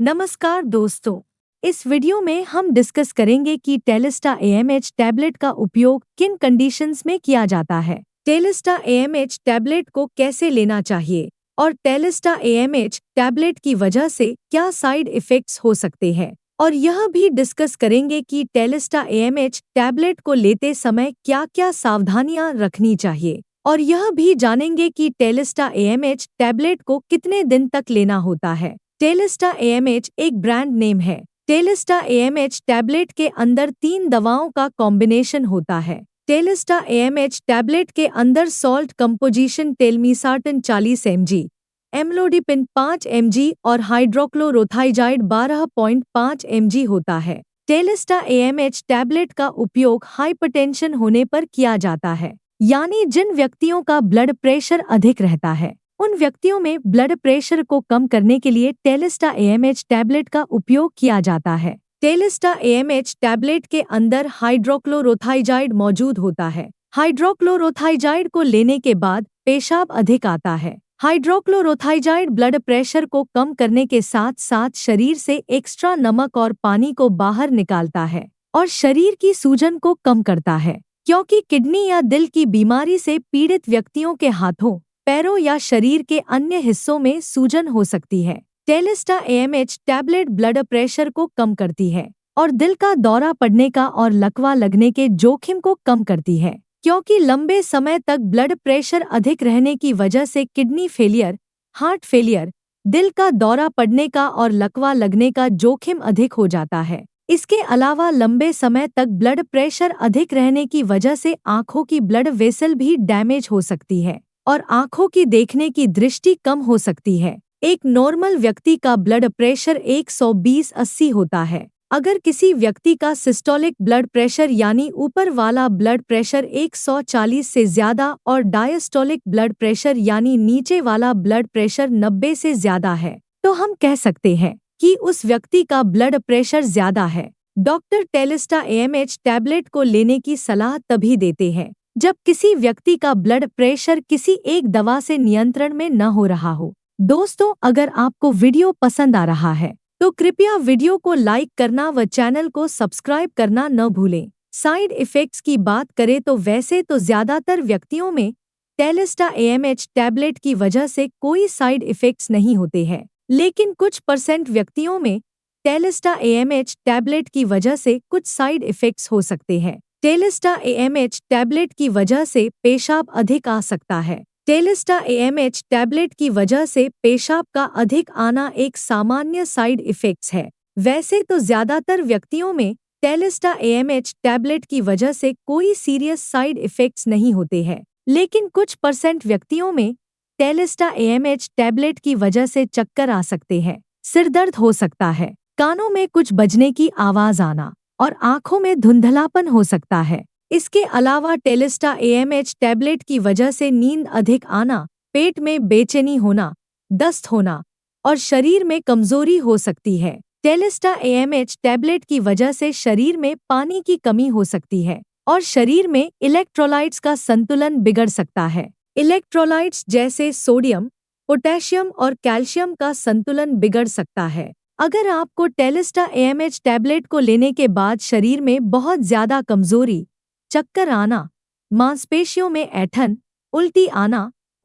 नमस्कार दोस्तों। इस वीडियो में हम डिस्कस करेंगे कि टेलिस्टा एएमएच टैबलेट का उपयोग किन कंडीशंस में किया जाता है, टेलिस्टा एएमएच टैबलेट को कैसे लेना चाहिए और टेलिस्टा एएमएच टैबलेट की वजह से क्या साइड इफ़ेक्ट्स हो सकते हैं। और यह भी डिस्कस करेंगे कि टेलिस्टा एएमएच टैबलेट को लेते समय क्या-क्या सावधानियां रखनी चाहिए और यह भी जानेंगे कि टेलिस्टा एएमएच टैबलेट को कितने दिन तक लेना होता है। टेलिस्टा एएमएच एक ब्रांड नेम है। टेलिस्टा एएमएच टैबलेट के अंदर 3 दवाओं का कॉम्बिनेशन होता है। टेलिस्टा एएमएच टैबलेट के अंदर salt composition telmisartan 40 mg, amlodipine 5 mg और हाइड्रोक्लोरोथाइजाइड 12.5 mg होता है। टेलिस्टा एएमएच टैबलेट का उपयोग हाइपरटेंशन होने पर किया जाता है, यानी जिन व्यक्तियों का ब्लड प्रेशर अधिक रहता है उन व्यक्तियों में ब्लड प्रेशर को कम करने के लिए टेलिस्टा एएमएच टैबलेट का उपयोग किया जाता है। टेलिस्टा एएमएच टैबलेट के अंदर हाइड्रोक्लोरोथाइजाइड मौजूद होता है। हाइड्रोक्लोरोथाइजाइड को लेने के बाद पेशाब अधिक आता है। हाइड्रोक्लोरोथाइजाइड ब्लड प्रेशर को कम करने के साथ साथ शरीर से एक्स्ट्रा नमक और पानी को बाहर निकालता है और शरीर की सूजन को कम करता है, क्योंकि किडनी या दिल की बीमारी से पीड़ित व्यक्तियों के हाथों, पैरों या शरीर के अन्य हिस्सों में सूजन हो सकती है। टेलिस्टा एएमएच टैबलेट ब्लड प्रेशर को कम करती है और दिल का दौरा पड़ने का और लकवा लगने के जोखिम को कम करती है, क्योंकि लंबे समय तक ब्लड प्रेशर अधिक रहने की वजह से किडनी फेलियर, हार्ट फेलियर, दिल का दौरा पड़ने का और लकवा लगने का जोखिम अधिक हो जाता है। इसके अलावा लंबे समय तक ब्लड प्रेशर अधिक रहने की वजह से आंखों की ब्लड वेसल भी डैमेज हो सकती है और आंखों की देखने की दृष्टि कम हो सकती है। एक नॉर्मल व्यक्ति का ब्लड प्रेशर 120/80 होता है। अगर किसी व्यक्ति का सिस्टोलिक ब्लड प्रेशर यानी ऊपर वाला ब्लड प्रेशर 140 से ज्यादा और डायस्टोलिक ब्लड प्रेशर यानी नीचे वाला ब्लड प्रेशर 90 से ज्यादा है, तो हम कह सकते हैं कि उस व्यक्ति का ब्लड प्रेशर ज्यादा है। डॉक्टर टेलिस्टा एएमएच टैबलेट को लेने की सलाह तभी देते हैं जब किसी व्यक्ति का ब्लड प्रेशर किसी एक दवा से नियंत्रण में न हो रहा हो। दोस्तों, अगर आपको वीडियो पसंद आ रहा है तो कृपया वीडियो को लाइक करना व चैनल को सब्सक्राइब करना न भूलें। साइड इफ़ेक्ट्स की बात करें तो वैसे तो ज्यादातर व्यक्तियों में टेलिस्टा एएमएच टैबलेट की वजह से कोई साइड इफ़ेक्ट्स नहीं होते हैं, लेकिन कुछ % व्यक्तियों में टेलिस्टा एएमएच टैबलेट की वजह से कुछ साइड इफ़ेक्ट्स हो सकते हैं। टेलिस्टा एएमएच टैबलेट की वजह से पेशाब अधिक आ सकता है। टेलिस्टा एएमएच टैबलेट की वजह से पेशाब का अधिक आना एक सामान्य साइड इफ़ेक्ट्स है। वैसे तो ज्यादातर व्यक्तियों में टेलिस्टा एएमएच टैबलेट की वजह से कोई सीरियस साइड इफ़ेक्ट्स नहीं होते हैं, लेकिन कुछ % व्यक्तियों में टेलिस्टा एएमएच टैबलेट की वजह से चक्कर आ सकते हैं, सिर दर्द हो सकता है, कानों में कुछ बजने की आवाज आना और आंखों में धुंधलापन हो सकता है। इसके अलावा टेलिस्टा एएमएच टैबलेट की वजह से नींद अधिक आना, पेट में बेचैनी होना, दस्त होना और शरीर में कमजोरी हो सकती है। टेलिस्टा एएमएच टैबलेट की वजह से शरीर में पानी की कमी हो सकती है और शरीर में इलेक्ट्रोलाइट्स का संतुलन बिगड़ सकता है। इलेक्ट्रोलाइट्स जैसे सोडियम, पोटेशियम और कैल्शियम का संतुलन बिगड़ सकता है। अगर आपको टेलिस्टा एएमएच टैबलेट को लेने के बाद शरीर में बहुत ज्यादा कमजोरी, चक्कर आना, मांसपेशियों में ऐंठन,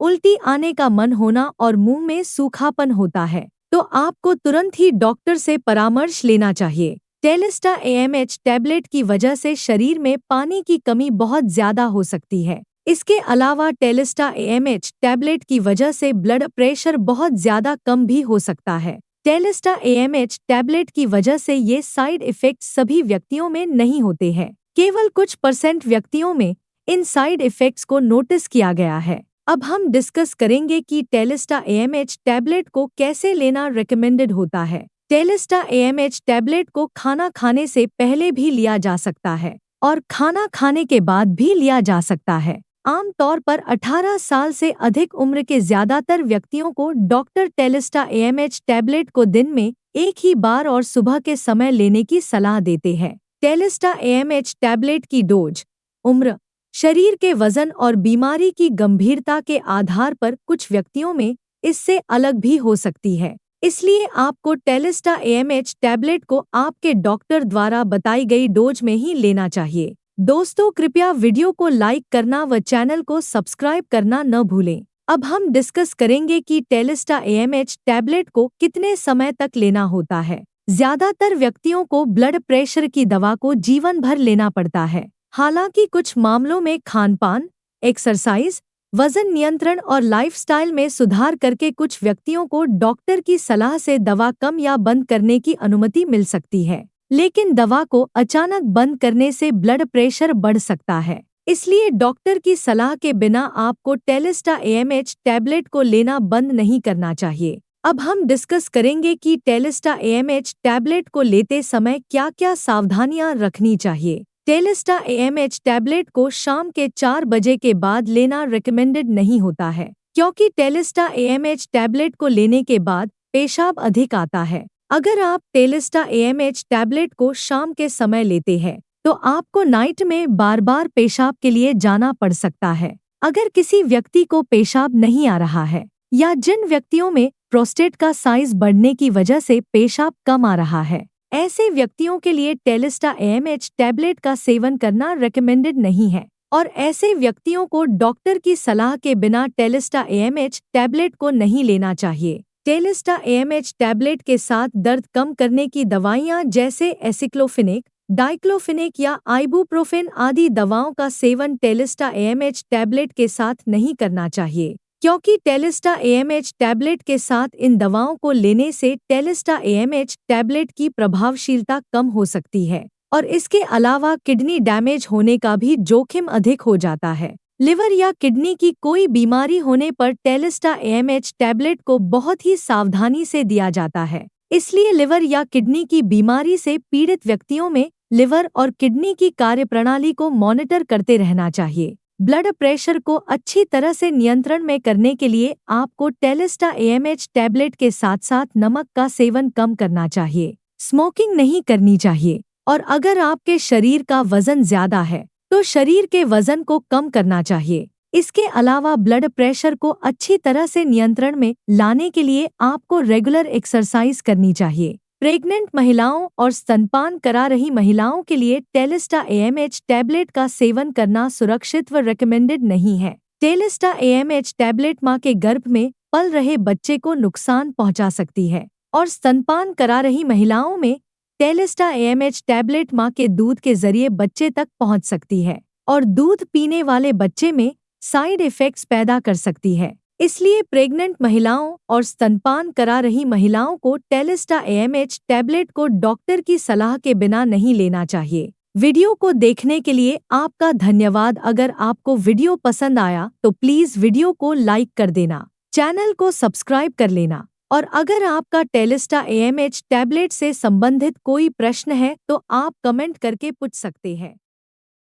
उल्टी आने का मन होना और मुंह में सूखापन होता है, तो आपको तुरंत ही डॉक्टर से परामर्श लेना चाहिए। टेलिस्टा एएमएच टैबलेट की वजह से शरीर में पानी की कमी बहुत ज्यादा हो सकती है। इसके अलावा टेलिस्टा एएमएच टैबलेट की वजह से ब्लड प्रेशर बहुत ज्यादा कम भी हो सकता है। टेलिस्टा एएमएच टैबलेट की वजह से ये साइड इफ़ेक्ट्स सभी व्यक्तियों में नहीं होते हैं, केवल कुछ % व्यक्तियों में इन साइड इफ़ेक्ट्स को नोटिस किया गया है। अब हम डिस्कस करेंगे कि टेलिस्टा एएमएच टैबलेट को कैसे लेना रिकमेंडेड होता है। टेलिस्टा एएमएच टैबलेट को खाना खाने से पहले भी लिया जा सकता है और खाना खाने के बाद भी लिया जा सकता है। आमतौर पर 18 साल से अधिक उम्र के ज्यादातर व्यक्तियों को डॉक्टर टेलिस्टा एएमएच टैबलेट को दिन में एक ही बार और सुबह के समय लेने की सलाह देते हैं। टेलिस्टा एएमएच टैबलेट की डोज, उम्र, शरीर के वजन और बीमारी की गंभीरता के आधार पर कुछ व्यक्तियों में इससे अलग भी हो सकती है। इसलिए आपको टेलिस्टा AMH टैबलेट को आपके डॉक्टर द्वारा बताई गई डोज में ही लेना चाहिए। दोस्तों, कृपया वीडियो को लाइक करना व चैनल को सब्सक्राइब करना न भूलें। अब हम डिस्कस करेंगे कि टेलिस्टा AMH टैबलेट को कितने समय तक लेना होता है। ज्यादातर व्यक्तियों को ब्लड प्रेशर की दवा को जीवन भर लेना पड़ता है। हालांकि कुछ मामलों में खानपान, एक्सरसाइज, वजन नियंत्रण और लाइफस्टाइल में सुधार करके कुछ व्यक्तियों को डॉक्टर की सलाह से दवा कम या बंद करने की अनुमति मिल सकती है। लेकिन दवा को अचानक बंद करने से ब्लड प्रेशर बढ़ सकता है। इसलिए डॉक्टर की सलाह के बिना आपको टेलिस्टा AMH टैबलेट को लेना बंद नहीं करना चाहिए। अब हम डिस्कस करेंगे कि टेलिस्टा AMH टैबलेट को लेते समय क्या-क्या सावधानियां रखनी चाहिए। टेलिस्टा AMH टैबलेट को शाम के 4 बजे के बाद लेना रिकमेंडेड नहीं होता है, क्योंकि टेलिस्टा AMH टैबलेट को लेने के बाद पेशाब अधिक आता है। अगर आप टेलिस्टा AMH टैबलेट को शाम के समय लेते हैं, तो आपको नाइट में बार-बार पेशाब के लिए जाना पड़ सकता है। अगर किसी व्यक्ति को पेशाब नहीं आ रहा है या जिन व्यक्तियों में प्रोस्टेट का साइज बढ़ने की वजह से पेशाब कम आ रहा है, ऐसे व्यक्तियों के लिए टेलिस्टा AMH टैबलेट का सेवन करना रिकमेंडेड नहीं है और ऐसे व्यक्तियों को डॉक्टर की सलाह के बिना टेलिस्टा AMH टैबलेट को नहीं लेना चाहिए। टेलिस्टा AMH टैबलेट के साथ दर्द कम करने की दवाइयां जैसे एसिक्लोफिनेक, डाइक्लोफिनेक या आइबुप्रोफेन आदि दवाओं का सेवन टेलिस्टा AMH टैबलेट के साथ नहीं करना चाहिए, क्योंकि टेलिस्टा AMH टैबलेट के साथ इन दवाओं को लेने से टेलिस्टा AMH टैबलेट की प्रभावशीलता कम हो सकती है और इसके अलावा किडनी डैमेज होने का भी जोखिम अधिक हो जाता है। लिवर या किडनी की कोई बीमारी होने पर टेलिस्टा AMH टैबलेट को बहुत ही सावधानी से दिया जाता है। इसलिए लिवर या किडनी की बीमारी से पीड़ित व्यक्तियों में लिवर और किडनी की कार्यप्रणाली को मॉनिटर करते रहना चाहिए। ब्लड प्रेशर को अच्छी तरह से नियंत्रण में करने के लिए आपको टेलिस्टा AMH टैबलेट के साथ साथ नमक का सेवन कम करना चाहिए, स्मोकिंग नहीं करनी चाहिए और अगर आपके शरीर का वजन ज्यादा है तो शरीर के वजन को कम करना चाहिए। इसके अलावा ब्लड प्रेशर को अच्छी तरह से नियंत्रण में लाने के लिए आपको रेगुलर एक्सरसाइज करनी चाहिए। प्रेग्नेंट महिलाओं और स्तनपान करा रही महिलाओं के लिए टेलिस्टा AMH टैबलेट का सेवन करना सुरक्षित व रिकमेंडेड नहीं है। टेलिस्टा AMH टैबलेट मां के गर्भ में पल रहे बच्चे को नुकसान पहुंचा सकती है और स्तनपान करा रही महिलाओं में टेलिस्टा AMH टैबलेट मां के दूध के जरिए बच्चे तक पहुंच सकती है और दूध पीने वाले बच्चे में साइड इफेक्ट्स पैदा कर सकती है। इसलिए प्रेग्नेंट महिलाओं और स्तनपान करा रही महिलाओं को टेलिस्टा AMH टैबलेट को डॉक्टर की सलाह के बिना नहीं लेना चाहिए। वीडियो को देखने के लिए आपका धन्यवाद। अगर आपको वीडियो पसंद आया तो प्लीज वीडियो को लाइक कर देना, चैनल को सब्सक्राइब कर लेना और अगर आपका टेलिस्टा AMH टैबलेट से संबंधित कोई प्रश्न है तो आप कमेंट करके पूछ सकते हैं।